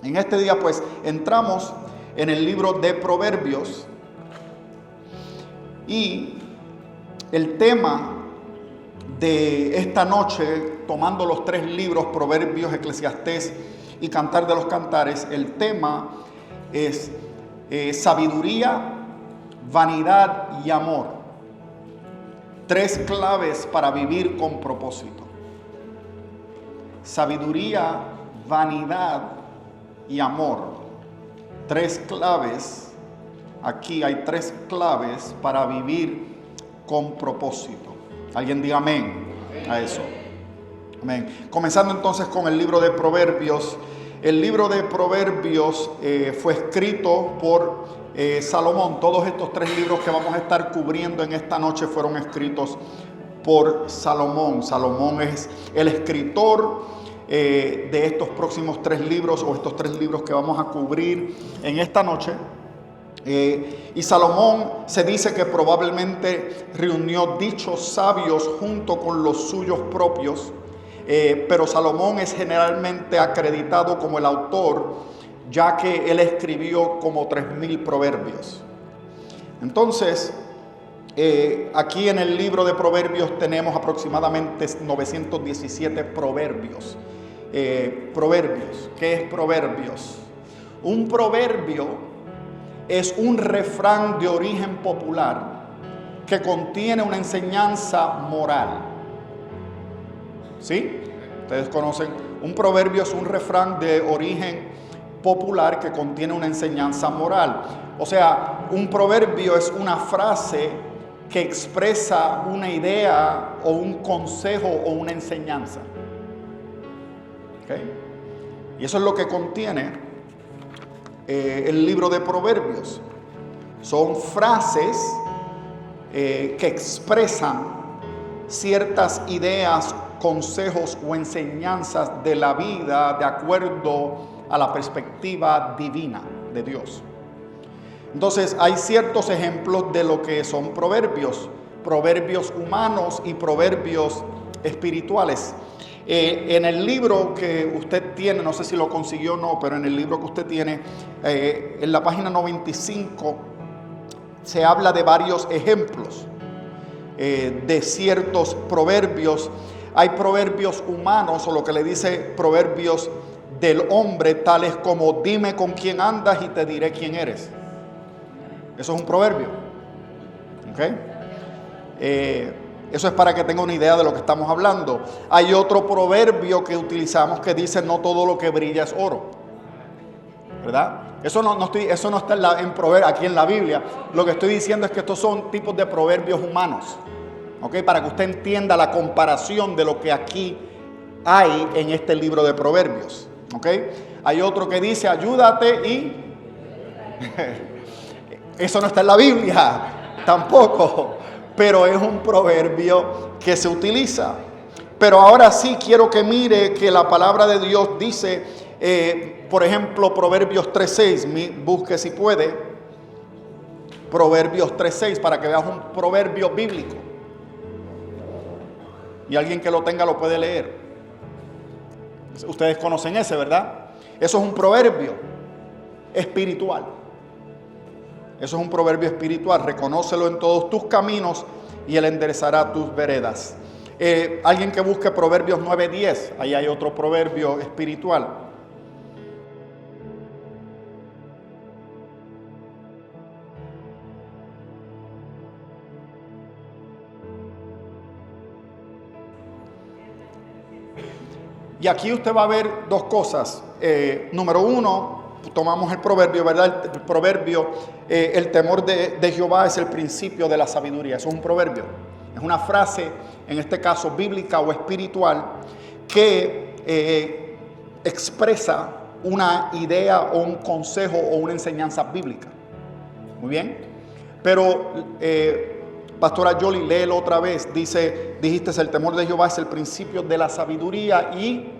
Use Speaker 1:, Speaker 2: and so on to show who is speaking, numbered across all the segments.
Speaker 1: En este día pues entramos en el libro de Proverbios y el tema de esta noche, tomando los 3 libros, Proverbios, Eclesiastés y Cantar de los Cantares, el tema es sabiduría, vanidad y amor. 3 claves para vivir con propósito. Sabiduría, vanidad y amor. 3 claves. Aquí hay 3 claves para vivir con propósito. Alguien diga amén a eso. Amén. Comenzando entonces con el libro de Proverbios. El libro de Proverbios fue escrito por Salomón. Todos estos 3 libros que vamos a estar cubriendo en esta noche fueron escritos por Salomón. Salomón es el escritor de estos próximos 3 libros, o estos 3 libros que vamos a cubrir en esta noche. Y Salomón se dice que probablemente reunió dichos sabios junto con los suyos propios, pero Salomón es generalmente acreditado como el autor, ya que él escribió como 3,000 proverbios. Entonces, aquí en el libro de Proverbios tenemos aproximadamente 917 proverbios. Proverbios, ¿qué es proverbios? Un proverbio es un refrán de origen popular que contiene una enseñanza moral. ¿Sí? Ustedes conocen, un proverbio es un refrán de origen popular que contiene una enseñanza moral. O sea, un proverbio es una frase que expresa una idea o un consejo o una enseñanza. ¿Okay? Y eso es lo que contiene el libro de Proverbios. Son frases que expresan ciertas ideas, consejos o enseñanzas de la vida de acuerdo a la perspectiva divina de Dios. Entonces hay ciertos ejemplos de lo que son proverbios, proverbios humanos y proverbios espirituales. En el libro que usted tiene, no sé si lo consiguió o no, pero en el libro que usted tiene, en la página 95, se habla de varios ejemplos de ciertos proverbios. Hay proverbios humanos, o lo que le dice proverbios del hombre, tales como: dime con quién andas y te diré quién eres. Eso es un proverbio. ¿Okay? Eso es para que tenga una idea de lo que estamos hablando. Hay otro proverbio que utilizamos que dice: no todo lo que brilla es oro. ¿Verdad? Eso no está aquí en la Biblia. Lo que estoy diciendo es que estos son tipos de proverbios humanos. ¿Okay? Para que usted entienda la comparación de lo que aquí hay en este libro de Proverbios. ¿Okay? Hay otro que dice: ayúdate y... Eso no está en la Biblia tampoco, pero es un proverbio que se utiliza. Pero ahora sí quiero que mire que la palabra de Dios dice, por ejemplo, Proverbios 3:6, busque si puede, Proverbios 3:6, para que veas un proverbio bíblico. Y alguien que lo tenga lo puede leer. Ustedes conocen ese, ¿verdad? Eso es un proverbio espiritual. Eso es un proverbio espiritual. Reconócelo en todos tus caminos y Él enderezará tus veredas. Alguien que busque Proverbios 9:10. Ahí hay otro proverbio espiritual. Y aquí usted va a ver 2 cosas. Número 1, tomamos el proverbio, ¿verdad? El proverbio, el temor de Jehová es el principio de la sabiduría. Eso es un proverbio. Es una frase, en este caso bíblica o espiritual, que expresa una idea o un consejo o una enseñanza bíblica. Muy bien. Pero, Pastora Yoli, léelo otra vez. Dijiste, el temor de Jehová es el principio de la sabiduría y...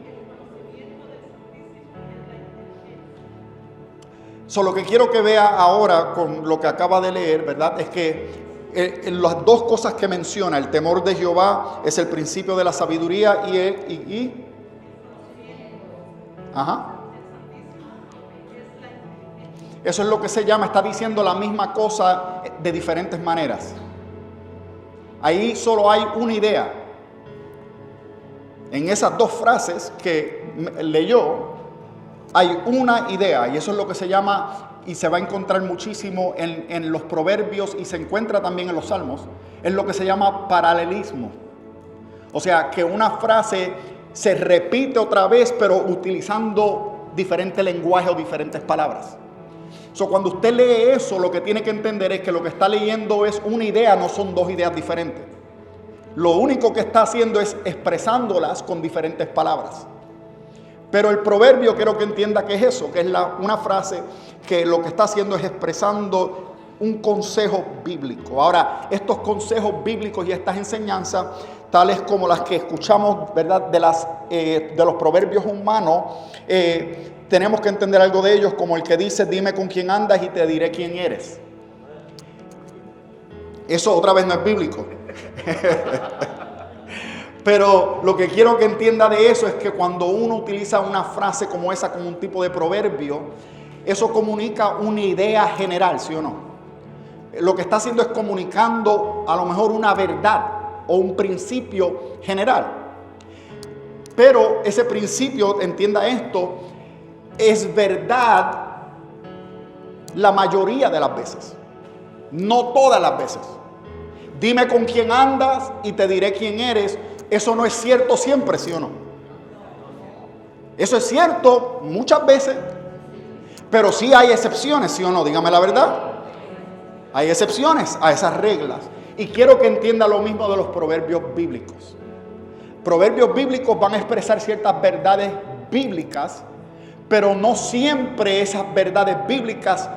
Speaker 1: Lo que quiero que vea ahora con lo que acaba de leer, ¿verdad? Es que las 2 cosas que menciona, el temor de Jehová es el principio de la sabiduría Eso es lo que se llama, está diciendo la misma cosa de diferentes maneras. Ahí solo hay una idea. En esas dos frases que leyó, hay una idea, y eso es lo que se llama, y se va a encontrar muchísimo en los proverbios y se encuentra también en los salmos, es lo que se llama paralelismo. O sea, que una frase se repite otra vez, pero utilizando diferente lenguaje o diferentes palabras. Cuando usted lee eso, lo que tiene que entender es que lo que está leyendo es una idea, no son dos ideas diferentes. Lo único que está haciendo es expresándolas con diferentes palabras. Pero el proverbio quiero que entienda que es eso, que es una frase que lo que está haciendo es expresando un consejo bíblico. Ahora, estos consejos bíblicos y estas enseñanzas, tales como las que escuchamos, ¿verdad?, de los proverbios humanos, tenemos que entender algo de ellos, como el que dice: dime con quién andas y te diré quién eres. Eso otra vez no es bíblico. Pero lo que quiero que entienda de eso es que cuando uno utiliza una frase como esa, como un tipo de proverbio, eso comunica una idea general, ¿sí o no? Lo que está haciendo es comunicando a lo mejor una verdad o un principio general. Pero ese principio, entienda esto, es verdad la mayoría de las veces, no todas las veces. Dime con quién andas y te diré quién eres. Eso no es cierto siempre, ¿sí o no? Eso es cierto muchas veces, pero sí hay excepciones, ¿sí o no? Dígame la verdad. Hay excepciones a esas reglas. Y quiero que entienda lo mismo de los proverbios bíblicos. Proverbios bíblicos van a expresar ciertas verdades bíblicas, pero no siempre esas verdades bíblicas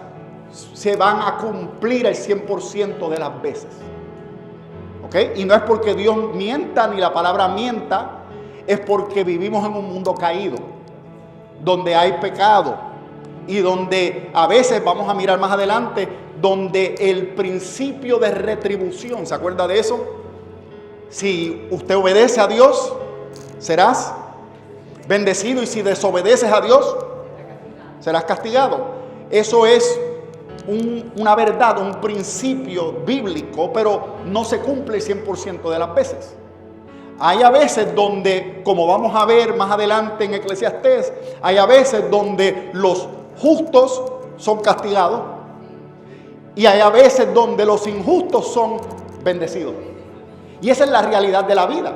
Speaker 1: se van a cumplir el 100% de las veces. ¿Ok? Y no es porque Dios mienta ni la palabra mienta, es porque vivimos en un mundo caído, donde hay pecado y donde a veces, vamos a mirar más adelante, donde el principio de retribución, ¿se acuerda de eso? Si usted obedece a Dios, serás bendecido, y si desobedeces a Dios, serás castigado. Eso es una verdad, un principio bíblico, pero no se cumple el 100% de las veces. Hay a veces donde, como vamos a ver más adelante en Eclesiastés, hay a veces donde los justos son castigados y hay a veces donde los injustos son bendecidos. Y esa es la realidad de la vida.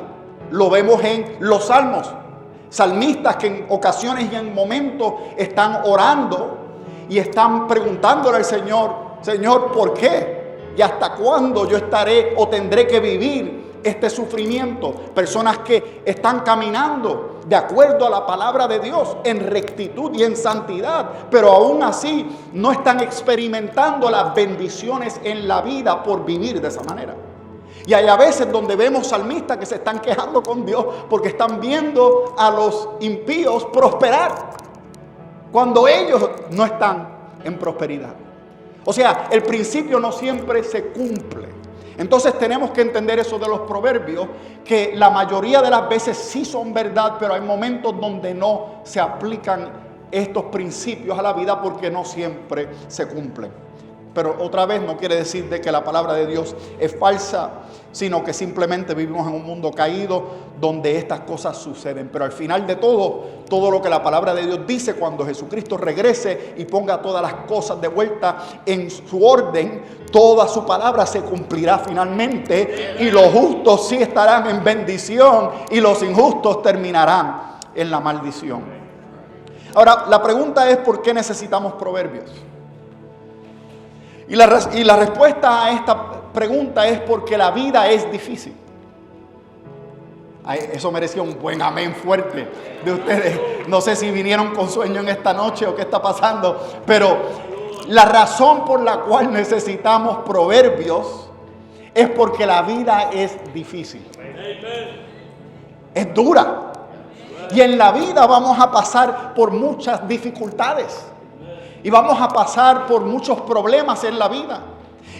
Speaker 1: Lo vemos en los salmos. Salmistas que en ocasiones y en momentos están orando y están preguntándole al Señor: Señor, ¿por qué? ¿Y hasta cuándo yo estaré o tendré que vivir este sufrimiento? Personas que están caminando de acuerdo a la palabra de Dios en rectitud y en santidad, pero aún así no están experimentando las bendiciones en la vida por vivir de esa manera. Y hay a veces donde vemos salmistas que se están quejando con Dios porque están viendo a los impíos prosperar, cuando ellos no están en prosperidad. O sea, el principio no siempre se cumple. Entonces tenemos que entender eso de los proverbios, que la mayoría de las veces sí son verdad, pero hay momentos donde no se aplican estos principios a la vida porque no siempre se cumplen. Pero otra vez no quiere decir de que la palabra de Dios es falsa, sino que simplemente vivimos en un mundo caído donde estas cosas suceden. Pero al final de todo lo que la palabra de Dios dice, cuando Jesucristo regrese y ponga todas las cosas de vuelta en su orden, toda su palabra se cumplirá finalmente y los justos sí estarán en bendición y los injustos terminarán en la maldición. Ahora, la pregunta es: ¿por qué necesitamos proverbios? Y la respuesta a esta pregunta es porque la vida es difícil. Eso merecía un buen amén fuerte de ustedes. No sé si vinieron con sueño en esta noche o qué está pasando, pero la razón por la cual necesitamos proverbios es porque la vida es difícil. Es dura. Y en la vida vamos a pasar por muchas dificultades. Y vamos a pasar por muchos problemas en la vida.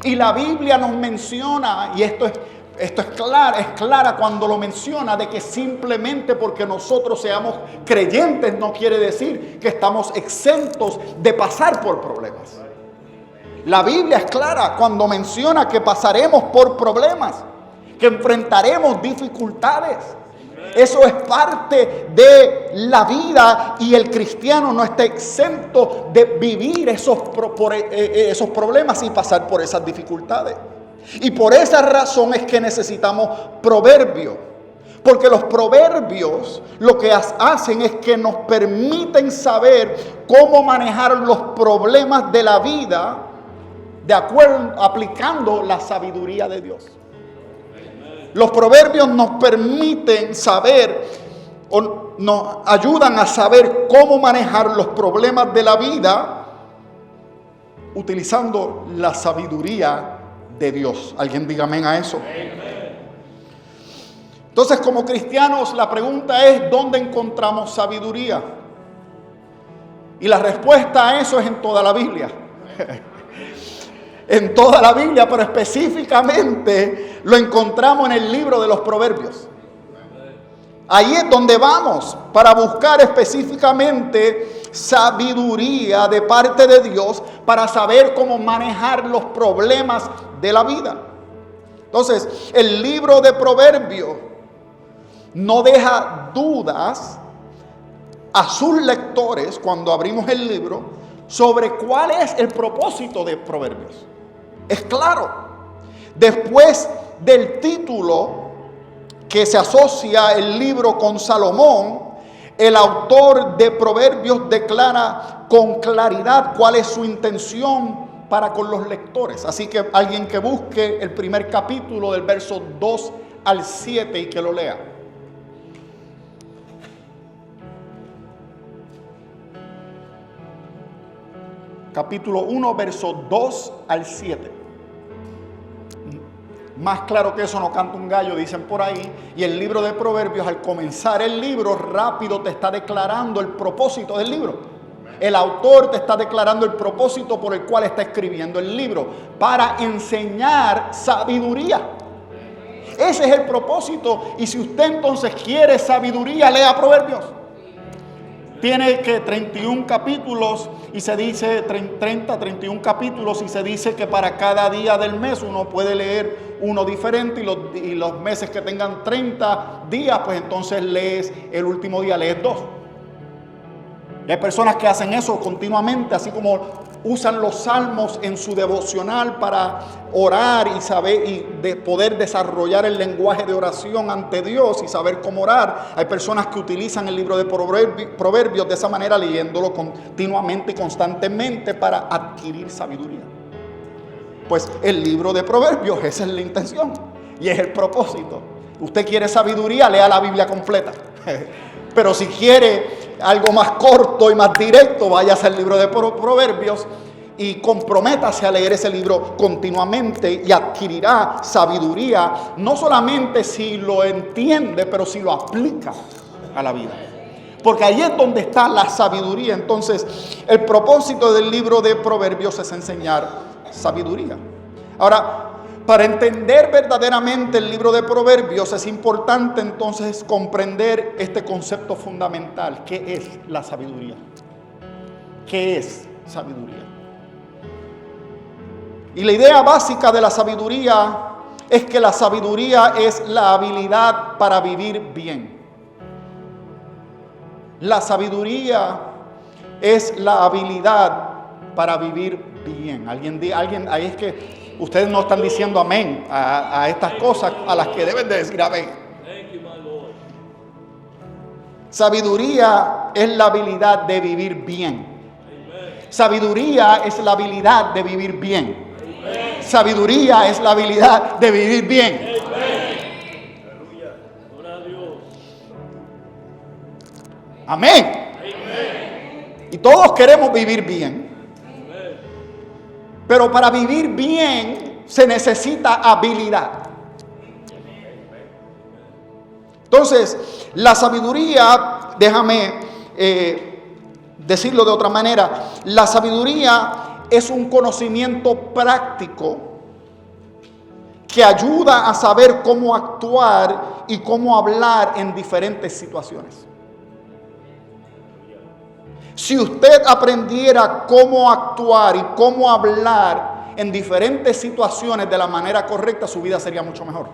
Speaker 1: Y la Biblia nos menciona, y esto es Esto es clara cuando lo menciona, de que simplemente porque nosotros seamos creyentes no quiere decir que estamos exentos de pasar por problemas. La Biblia es clara cuando menciona que pasaremos por problemas, que enfrentaremos dificultades. Eso es parte de la vida y el cristiano no está exento de vivir esos problemas y pasar por esas dificultades. Y por esa razón es que necesitamos proverbios. Porque los proverbios lo que hacen es que nos permiten saber cómo manejar los problemas de la vida de acuerdo, aplicando la sabiduría de Dios. Los proverbios nos permiten saber o nos ayudan a saber cómo manejar los problemas de la vida utilizando la sabiduría de Dios. ¿Alguien diga amén a eso? Entonces, como cristianos, la pregunta es: ¿dónde encontramos sabiduría? Y la respuesta a eso es en toda la Biblia. En toda la Biblia, pero específicamente lo encontramos en el libro de los Proverbios. Ahí es donde vamos para buscar específicamente sabiduría de parte de Dios para saber cómo manejar los problemas de la vida. Entonces, el libro de Proverbios no deja dudas a sus lectores cuando abrimos el libro sobre cuál es el propósito de Proverbios. Es claro. Después del título que se asocia el libro con Salomón, el autor de Proverbios declara con claridad cuál es su intención para con los lectores. Así que alguien que busque el primer capítulo del verso 2 al 7 y que lo lea. Capítulo 1, verso 2 al 7. Más claro que eso no canta un gallo, dicen por ahí. Y el libro de Proverbios, al comenzar el libro, rápido te está declarando el propósito del libro. El autor te está declarando el propósito por el cual está escribiendo el libro: para enseñar sabiduría. Ese es el propósito. Y si usted entonces quiere sabiduría, lea Proverbios. Tiene que 31 capítulos y se dice 31 capítulos y se dice que para cada día del mes uno puede leer uno diferente, y los meses que tengan 30 días, pues entonces lees el último día, lees 2. Y hay personas que hacen eso continuamente, así como usan los salmos en su devocional para orar y saber y de poder desarrollar el lenguaje de oración ante Dios y saber cómo orar. Hay personas que utilizan el libro de Proverbios de esa manera, leyéndolo continuamente y constantemente para adquirir sabiduría. Pues el libro de Proverbios, esa es la intención y es el propósito. Usted quiere sabiduría, lea la Biblia completa. Pero si quiere algo más corto y más directo, váyase al libro de Proverbios y comprométase a leer ese libro continuamente y adquirirá sabiduría, no solamente si lo entiende, pero si lo aplica a la vida. Porque ahí es donde está la sabiduría. Entonces, el propósito del libro de Proverbios es enseñar sabiduría. Ahora, para entender verdaderamente el libro de Proverbios es importante entonces comprender este concepto fundamental. ¿Qué es la sabiduría? ¿Qué es sabiduría? Y la idea básica de la sabiduría es que la sabiduría es la habilidad para vivir bien. La sabiduría es la habilidad para vivir bien. Alguien, ahí es que ustedes no están diciendo amén a estas cosas a las que deben de decir amén. Sabiduría es la habilidad de vivir bien. Sabiduría es la habilidad de vivir bien. Sabiduría es la habilidad de vivir bien. Amén. Y todos queremos vivir bien. Pero para vivir bien se necesita habilidad. Entonces, la sabiduría, déjame decirlo de otra manera, la sabiduría es un conocimiento práctico que ayuda a saber cómo actuar y cómo hablar en diferentes situaciones. Si usted aprendiera cómo actuar y cómo hablar en diferentes situaciones de la manera correcta, su vida sería mucho mejor.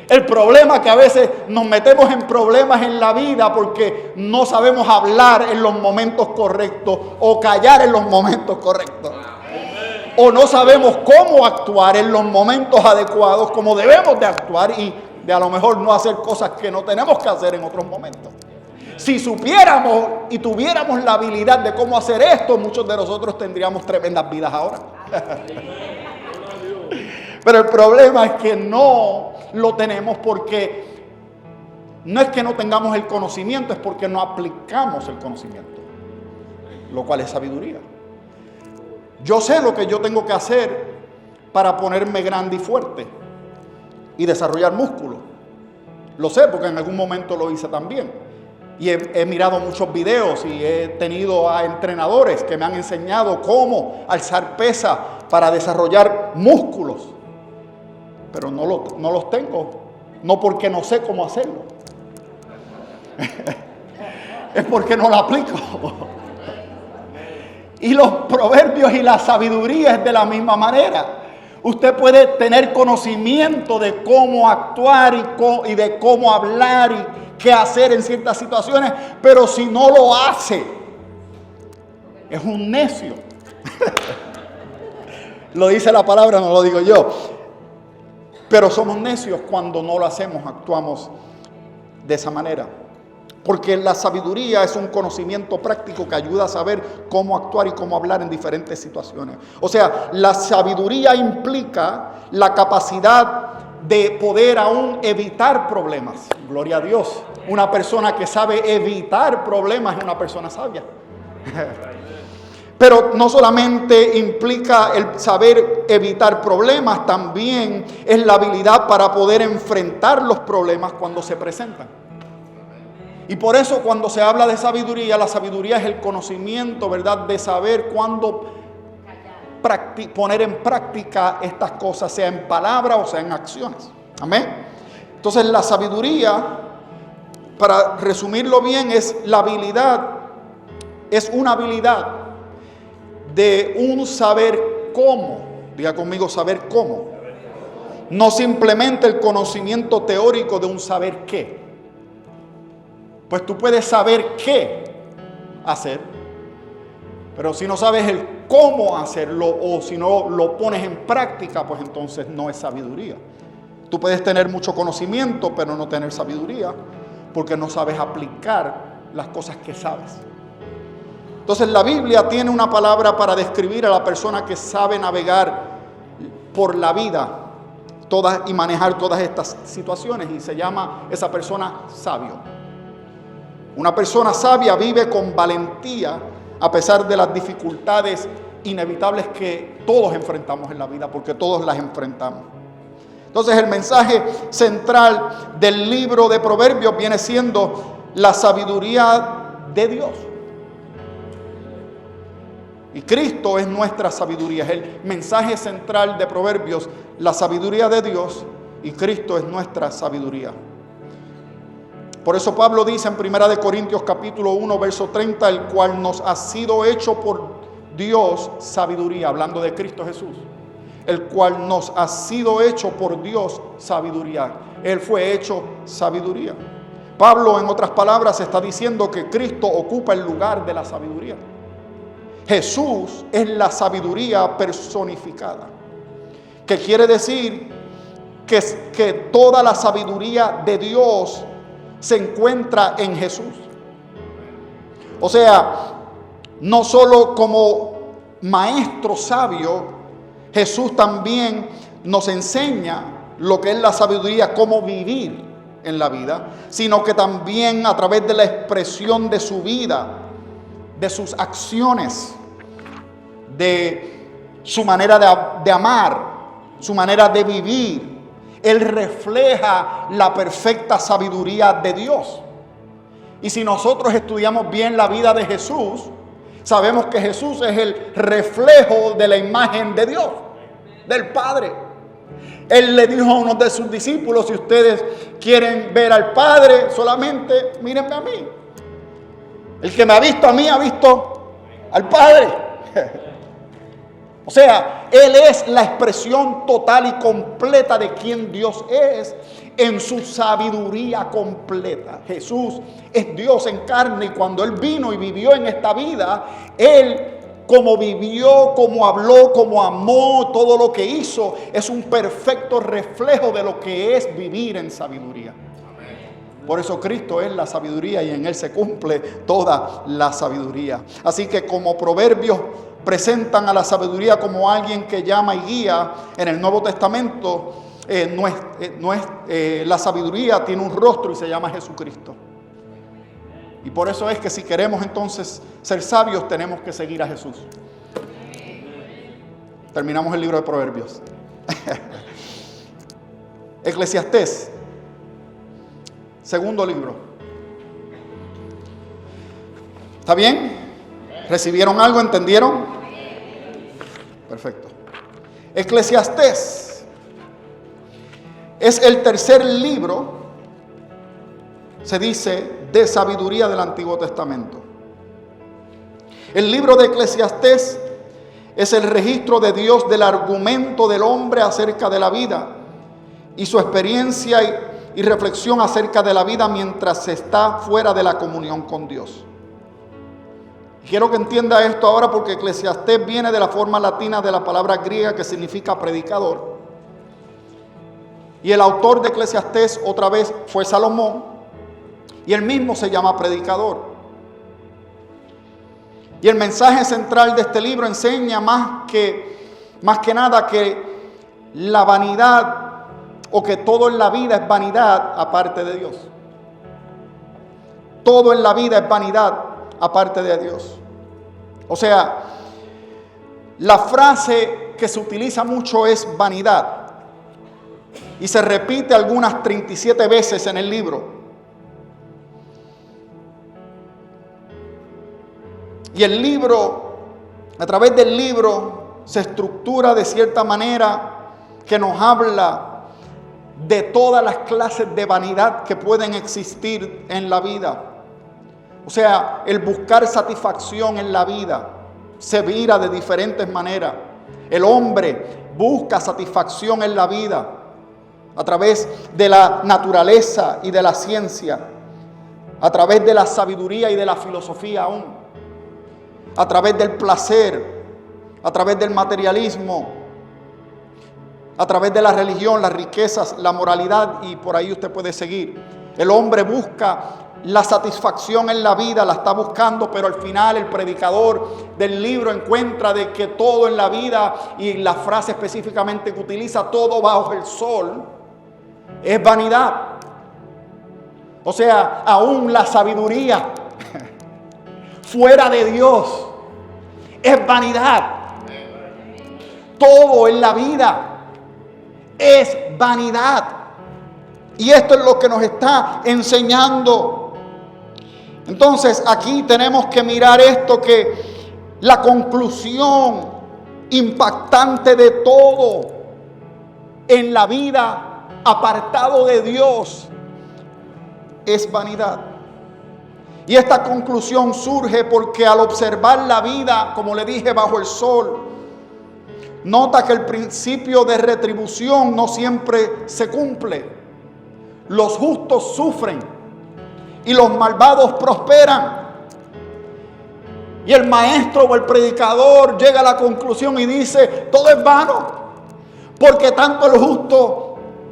Speaker 1: El problema es que a veces nos metemos en problemas en la vida porque no sabemos hablar en los momentos correctos o callar en los momentos correctos. O no sabemos cómo actuar en los momentos adecuados, como debemos de actuar, y de a lo mejor no hacer cosas que no tenemos que hacer en otros momentos. Si supiéramos y tuviéramos la habilidad de cómo hacer esto, muchos de nosotros tendríamos tremendas vidas ahora. Pero el problema es que no lo tenemos porque no es que no tengamos el conocimiento, es porque no aplicamos el conocimiento, lo cual es sabiduría. Yo sé lo que yo tengo que hacer para ponerme grande y fuerte y desarrollar músculo. Lo sé porque en algún momento lo hice también. Y he mirado muchos videos y he tenido a entrenadores que me han enseñado cómo alzar pesa para desarrollar músculos. Pero no los tengo, no porque no sé cómo hacerlo. Es porque no lo aplico. Y los proverbios y la sabiduría es de la misma manera. Usted puede tener conocimiento de cómo actuar y de cómo hablar y qué hacer en ciertas situaciones, pero si no lo hace, es un necio. Lo dice la palabra, no lo digo yo. Pero somos necios cuando no lo hacemos, actuamos de esa manera. Porque la sabiduría es un conocimiento práctico que ayuda a saber cómo actuar y cómo hablar en diferentes situaciones. O sea, la sabiduría implica la capacidad de poder aún evitar problemas. Gloria a Dios. Una persona que sabe evitar problemas es una persona sabia. Pero no solamente implica el saber evitar problemas, también es la habilidad para poder enfrentar los problemas cuando se presentan. Y por eso cuando se habla de sabiduría, la sabiduría es el conocimiento, ¿verdad? De saber cuándo poner en práctica estas cosas, sea en palabras o sea en acciones. Amén. Entonces la sabiduría, para resumirlo bien, es la habilidad, es una habilidad de un saber cómo. Diga conmigo, saber cómo. No simplemente el conocimiento teórico de un saber qué. Pues tú puedes saber qué hacer, pero si no sabes el cómo hacerlo o si no lo pones en práctica, pues entonces no es sabiduría. Tú puedes tener mucho conocimiento, pero no tener sabiduría, porque no sabes aplicar las cosas que sabes. Entonces la Biblia tiene una palabra para describir a la persona que sabe navegar por la vida y manejar todas estas situaciones, y se llama esa persona sabio. Una persona sabia vive con valentía a pesar de las dificultades inevitables que todos enfrentamos en la vida, porque todos las enfrentamos. Entonces el mensaje central del libro de Proverbios viene siendo la sabiduría de Dios. Y Cristo es nuestra sabiduría, es el mensaje central de Proverbios, la sabiduría de Dios, y Cristo es nuestra sabiduría. Por eso Pablo dice en 1 Corintios capítulo 1, verso 30, el cual nos ha sido hecho por Dios sabiduría, hablando de Cristo Jesús. El cual nos ha sido hecho por Dios sabiduría. Él fue hecho sabiduría. Pablo, en otras palabras, está diciendo que Cristo ocupa el lugar de la sabiduría. Jesús es la sabiduría personificada. Que quiere decir que toda la sabiduría de Dios se encuentra en Jesús. O sea, no solo como maestro sabio, Jesús también nos enseña lo que es la sabiduría, cómo vivir en la vida, sino que también a través de la expresión de su vida, de sus acciones, de su manera de amar, su manera de vivir, Él refleja la perfecta sabiduría de Dios. Y si nosotros estudiamos bien la vida de Jesús, sabemos que Jesús es el reflejo de la imagen de Dios. del Padre. Él le dijo a uno de sus discípulos: si ustedes quieren ver al Padre, solamente mírenme a mí. El que me ha visto a mí, ha visto al Padre. O sea, Él es la expresión total y completa de quien Dios es en su sabiduría completa. Jesús es Dios en carne, y cuando Él vino y vivió en esta vida, Él, como vivió, como habló, como amó, todo lo que hizo, es un perfecto reflejo de lo que es vivir en sabiduría. Por eso Cristo es la sabiduría y en Él se cumple toda la sabiduría. Así que como Proverbios presentan a la sabiduría como alguien que llama y guía, en el Nuevo Testamento la sabiduría tiene un rostro y se llama Jesucristo. Y por eso es que si queremos entonces ser sabios, tenemos que seguir a Jesús. Terminamos el libro de Proverbios. Eclesiastés, segundo libro. ¿Está bien? ¿Recibieron algo? ¿Entendieron? Perfecto. Eclesiastés es el tercer libro, se dice, de sabiduría del Antiguo Testamento. El libro de Eclesiastés es el registro de Dios del argumento del hombre acerca de la vida y su experiencia y reflexión acerca de la vida mientras se está fuera de la comunión con Dios. Quiero que entienda esto ahora, porque Eclesiastés viene de la forma latina de la palabra griega que significa predicador. Y el autor de Eclesiastés otra vez fue Salomón, y él mismo se llama predicador. Y el mensaje central de este libro enseña más que nada que la vanidad, o que todo en la vida es vanidad aparte de Dios. Todo en la vida es vanidad aparte de Dios. O sea, la frase que se utiliza mucho es vanidad, y se repite algunas 37 veces en el libro. Y el libro, a través del libro, se estructura de cierta manera que nos habla de todas las clases de vanidad que pueden existir en la vida. O sea, el buscar satisfacción en la vida se mira de diferentes maneras. El hombre busca satisfacción en la vida a través de la naturaleza y de la ciencia, a través de la sabiduría y de la filosofía aún, a través del placer, a través del materialismo, a través de la religión, las riquezas, la moralidad, y por ahí usted puede seguir. El hombre busca la satisfacción en la vida, la está buscando, pero al final el predicador del libro encuentra de que todo en la vida, y la frase específicamente que utiliza, todo bajo el sol, es vanidad. O sea, aún la sabiduría fuera de Dios es vanidad. Todo en la vida es vanidad. Y esto es lo que nos está enseñando. Entonces aquí tenemos que mirar esto, que la conclusión impactante de todo en la vida apartado de Dios es vanidad. Y esta conclusión surge porque al observar la vida, como le dije, bajo el sol, nota que el principio de retribución no siempre se cumple. Los justos sufren y los malvados prosperan. Y el maestro o el predicador llega a la conclusión y dice: todo es vano, porque tanto el justo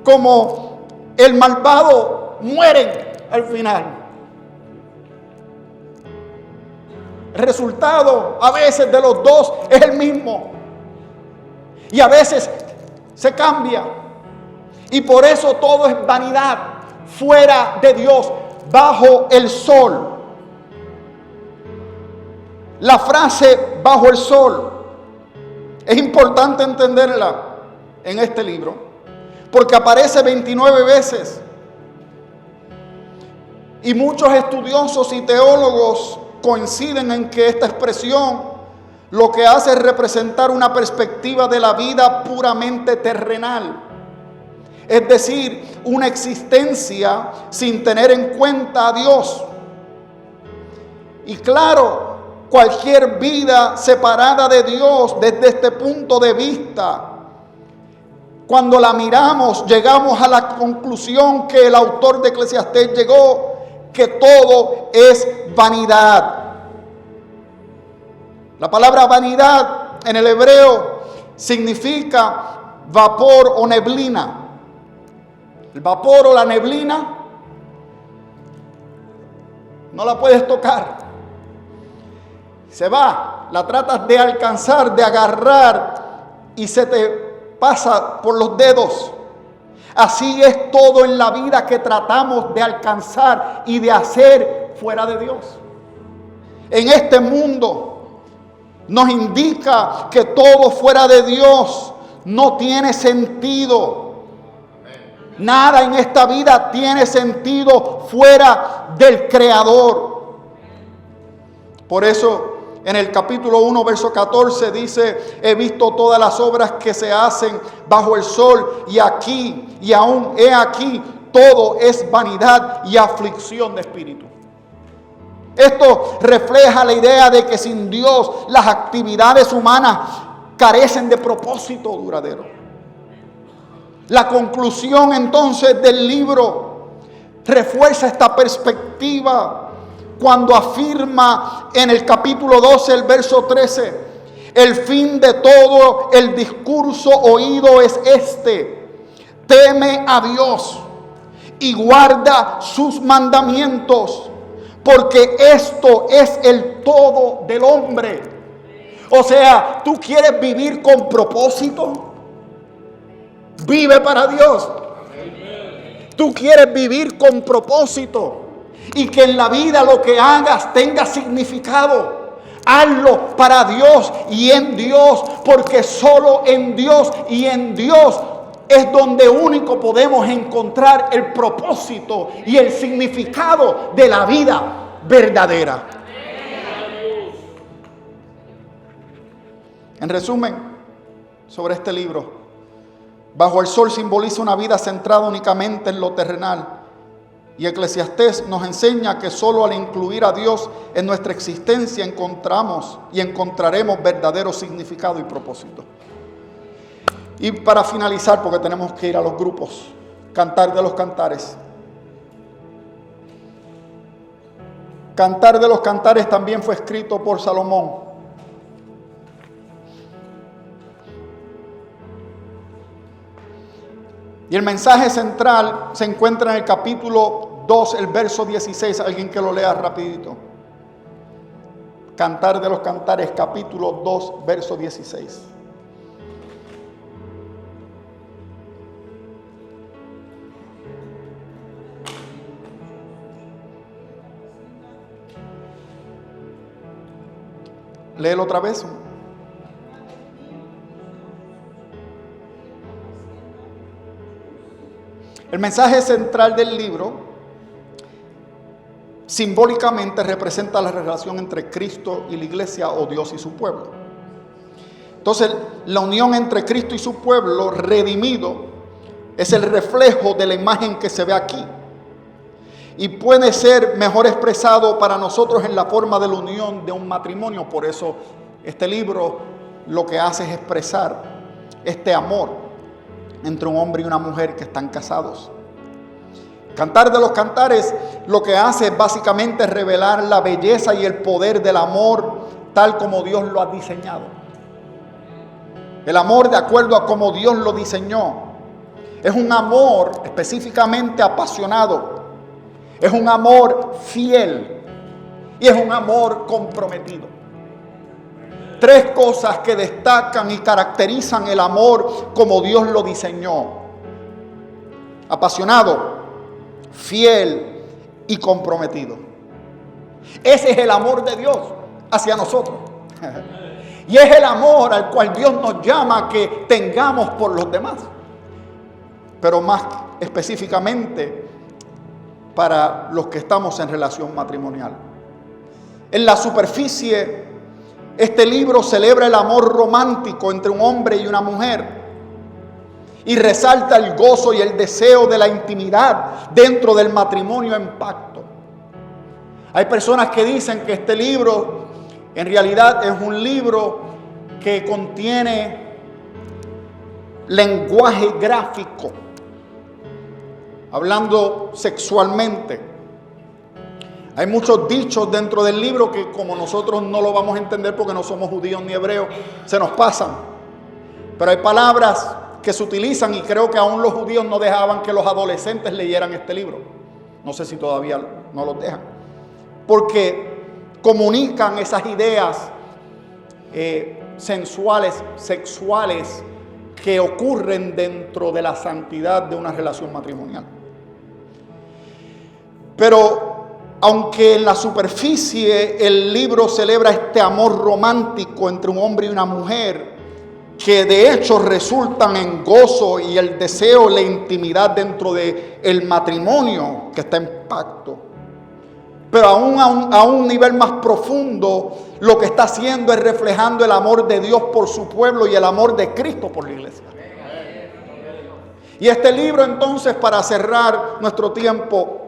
Speaker 1: como el malvado mueren al final. El resultado a veces de los dos es el mismo, y a veces se cambia. Y por eso todo es vanidad fuera de Dios, bajo el sol. La frase bajo el sol es importante entenderla en este libro, porque aparece 29 veces. Y muchos estudiosos y teólogos coinciden en que esta expresión lo que hace es representar una perspectiva de la vida puramente terrenal. Es decir, una existencia sin tener en cuenta a Dios. Y claro, cualquier vida separada de Dios desde este punto de vista, cuando la miramos, llegamos a la conclusión que el autor de Eclesiastés llegó, que todo es vanidad. La palabra vanidad en el hebreo significa vapor o neblina. El vapor o la neblina no la puedes tocar. Se va, la tratas de alcanzar, de agarrar y se te pasa por los dedos. Así es todo en la vida que tratamos de alcanzar y de hacer fuera de Dios. En este mundo nos indica que todo fuera de Dios no tiene sentido. Nada en esta vida tiene sentido fuera del Creador. Por eso en el capítulo 1, verso 14 dice: he visto todas las obras que se hacen bajo el sol, y aquí, y aún he aquí, todo es vanidad y aflicción de espíritu. Esto refleja la idea de que sin Dios las actividades humanas carecen de propósito duradero. La conclusión entonces del libro refuerza esta perspectiva cuando afirma en el capítulo 12, el verso 13: el fin de todo el discurso oído es este: teme a Dios y guarda sus mandamientos, porque esto es el todo del hombre. O sea, ¿tú quieres vivir con propósito? Vive para Dios. Tú quieres vivir con propósito y que en la vida lo que hagas tenga significado. Hazlo para Dios y en Dios, porque solo en Dios y en Dios es donde único podemos encontrar el propósito y el significado de la vida verdadera. En resumen, sobre este libro, bajo el sol simboliza una vida centrada únicamente en lo terrenal. Y Eclesiastés nos enseña que solo al incluir a Dios en nuestra existencia encontramos y encontraremos verdadero significado y propósito. Y para finalizar, porque tenemos que ir a los grupos, Cantar de los Cantares. Cantar de los Cantares también fue escrito por Salomón. Y el mensaje central se encuentra en el capítulo 2, el verso 16. Alguien que lo lea rapidito. Cantar de los Cantares, capítulo 2, verso 16. Léelo otra vez. El mensaje central del libro simbólicamente representa la relación entre Cristo y la iglesia, o Dios y su pueblo. Entonces, la unión entre Cristo y su pueblo redimido es el reflejo de la imagen que se ve aquí. Y puede ser mejor expresado para nosotros en la forma de la unión de un matrimonio. Por eso este libro lo que hace es expresar este amor entre un hombre y una mujer que están casados. Cantar de los Cantares lo que hace es básicamente revelar la belleza y el poder del amor tal como Dios lo ha diseñado. El amor de acuerdo a como Dios lo diseñó. Es un amor específicamente apasionado. Es un amor fiel y es un amor comprometido. Tres cosas que destacan y caracterizan el amor como Dios lo diseñó: apasionado, fiel y comprometido. Ese es el amor de Dios hacia nosotros. Y es el amor al cual Dios nos llama a que tengamos por los demás. Pero más específicamente para los que estamos en relación matrimonial. En la superficie, Este libro celebra el amor romántico entre un hombre y una mujer y resalta el gozo y el deseo de la intimidad dentro del matrimonio en pacto. Hay personas que dicen que este libro en realidad es un libro que contiene lenguaje gráfico, hablando sexualmente. Hay muchos dichos dentro del libro que, como nosotros no lo vamos a entender porque no somos judíos ni hebreos, se nos pasan. Pero hay palabras que se utilizan y creo que aún los judíos no dejaban que los adolescentes leyeran este libro. No sé si todavía no los dejan. Porque comunican esas ideas sensuales, sexuales, que ocurren dentro de la santidad de una relación matrimonial. Pero aunque en la superficie el libro celebra este amor romántico entre un hombre y una mujer, que de hecho resultan en gozo y el deseo, la intimidad dentro del matrimonio que está en pacto, pero a un nivel más profundo, lo que está haciendo es reflejando el amor de Dios por su pueblo y el amor de Cristo por la iglesia. Y este libro, entonces, para cerrar nuestro tiempo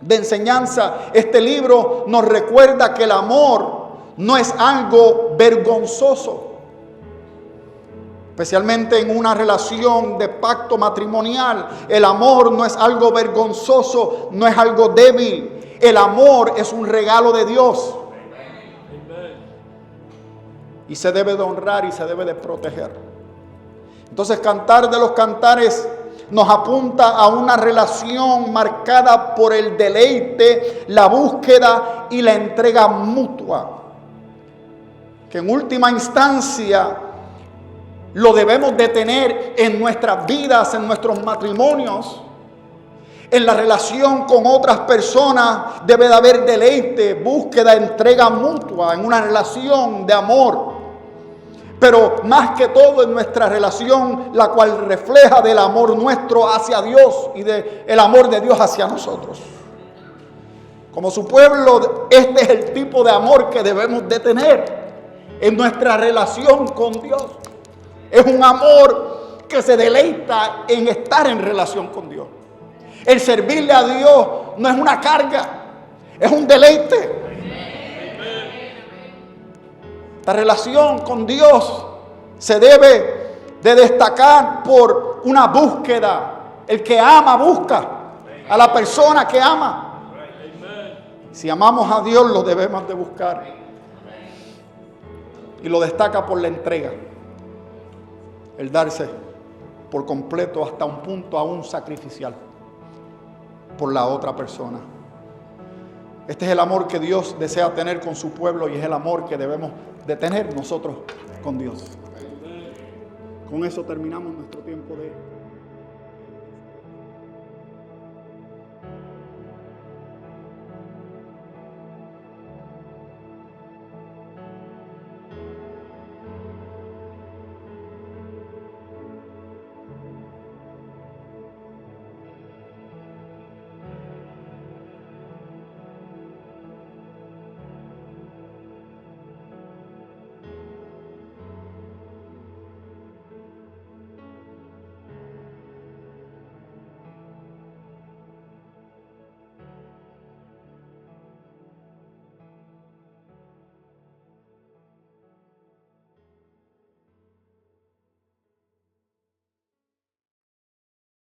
Speaker 1: de enseñanza, este libro nos recuerda que el amor no es algo vergonzoso, especialmente en una relación de pacto matrimonial. El amor no es algo vergonzoso, no es algo débil. El amor es un regalo de Dios. Y se debe de honrar y se debe de proteger. Entonces, Cantar de los Cantares nos apunta a una relación marcada por el deleite, la búsqueda y la entrega mutua, que en última instancia lo debemos de tener en nuestras vidas, en nuestros matrimonios. En la relación con otras personas debe de haber deleite, búsqueda, entrega mutua, en una relación de amor. Pero más que todo en nuestra relación, la cual refleja del amor nuestro hacia Dios y del amor de Dios hacia nosotros. Como su pueblo, este es el tipo de amor que debemos de tener en nuestra relación con Dios. Es un amor que se deleita en estar en relación con Dios. El servirle a Dios no es una carga, es un deleite. La relación con Dios se debe de destacar por una búsqueda. El que ama busca a la persona que ama. Si amamos a Dios, lo debemos de buscar. Y lo destaca por la entrega. El darse por completo hasta un punto aún sacrificial por la otra persona. Este es el amor que Dios desea tener con su pueblo y es el amor que debemos de tener nosotros con Dios. Con eso terminamos nuestro tiempo de